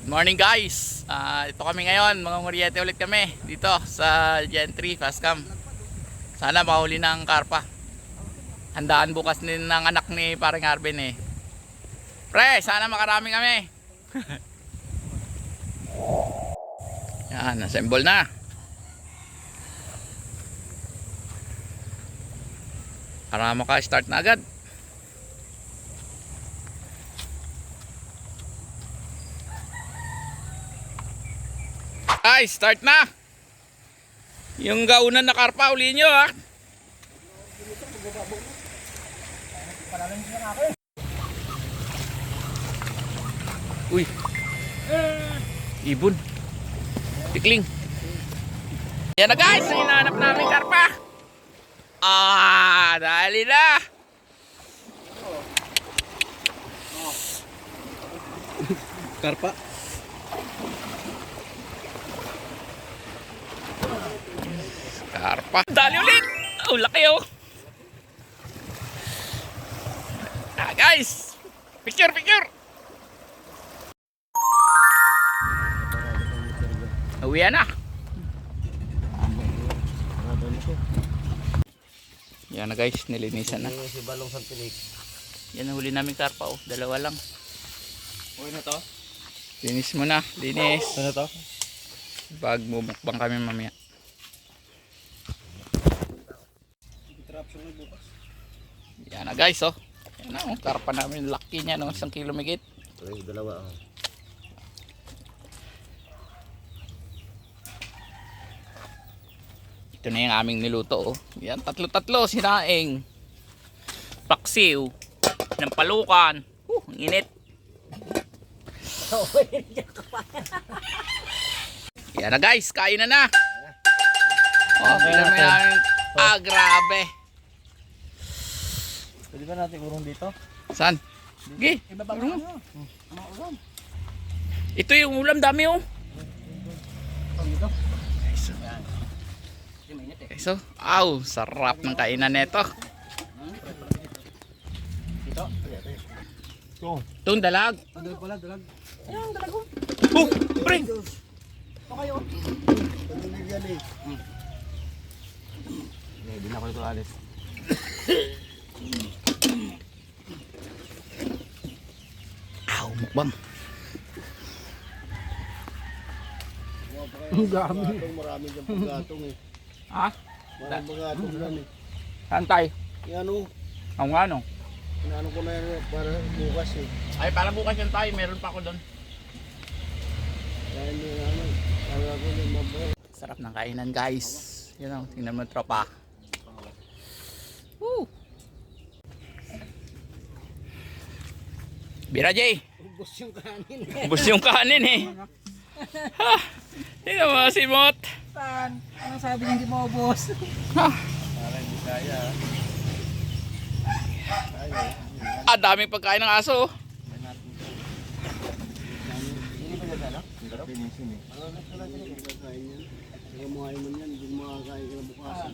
Morning guys, ito kami ngayon, mga nguryete ulit kami dito sa Gentry Fast Cam. Sana mahuli ng karpa. Handaan bukas din ng anak ni paring Arvin eh. Pre, sana makarami kami. Yan, assemble na. Para maka-start na agad. Ay, start na. Yung gaunan na karpa, ulihin nyo ha. Uy. Ibon. Tikling. Yan na guys, ang hinahanap namin karpa. Dali na. Karpa. Karpa. Dali ulit. Oh, laki oh. Guys. Picture. Uwian na. Yan na guys, nilinisan na. Si Balong Santinig. Yan ang huli namin karpa oh. Dalawa lang. Okay na to? Linis mo na. Linis. Ano to? Pag mumukbang kami mamaya. Yan na guys oh. Yan na oh. Karpa namin. Laki niya no. 1 kilo migit. Ay, dalawa oh. Ito na yung aming niluto oh. Yan, tatlo sinaing. Paksiw. Ng palukan. Ang init. Yan na guys, kain na. Oh, tingnan mo namin. Grabe. Pwede ba natin urong dito? Saan? Sige. Ito yung ulam, dami oh. So, sarap ng kainan nito. Itong dalag. Dalag. Ayun, dalago. Oh, pre. Okay, oh. Hindi na ko ito alis. Mukbang. Ang dami. Marami dyan paggatong eh. Ha? Maraming paggatong dyan eh. Saan tayo? Yan o. Ang ano? Inaano ko na yan para bukas eh. Ay, para bukas yan tayo. Meron pa ako doon. Kaya hindi naman. Kaya ako yung mabay. Sarap ng kainan guys. Yan o, tingnan mo tropa. Woo! Bira Jay! Ubus yung kanin. Ubus yung kanin eh. Ha! Tingnan mo si Mot. Saan? Anong sabi niya hindi mo ubos? Ha! Para hindi kaya. Daming pagkain ng aso. Hindi pa dyan ano? Hindi pa pinisin eh. Ano na pala sila kakain yan? Kaya mga iman yan, hindi makakain ka na bukasan.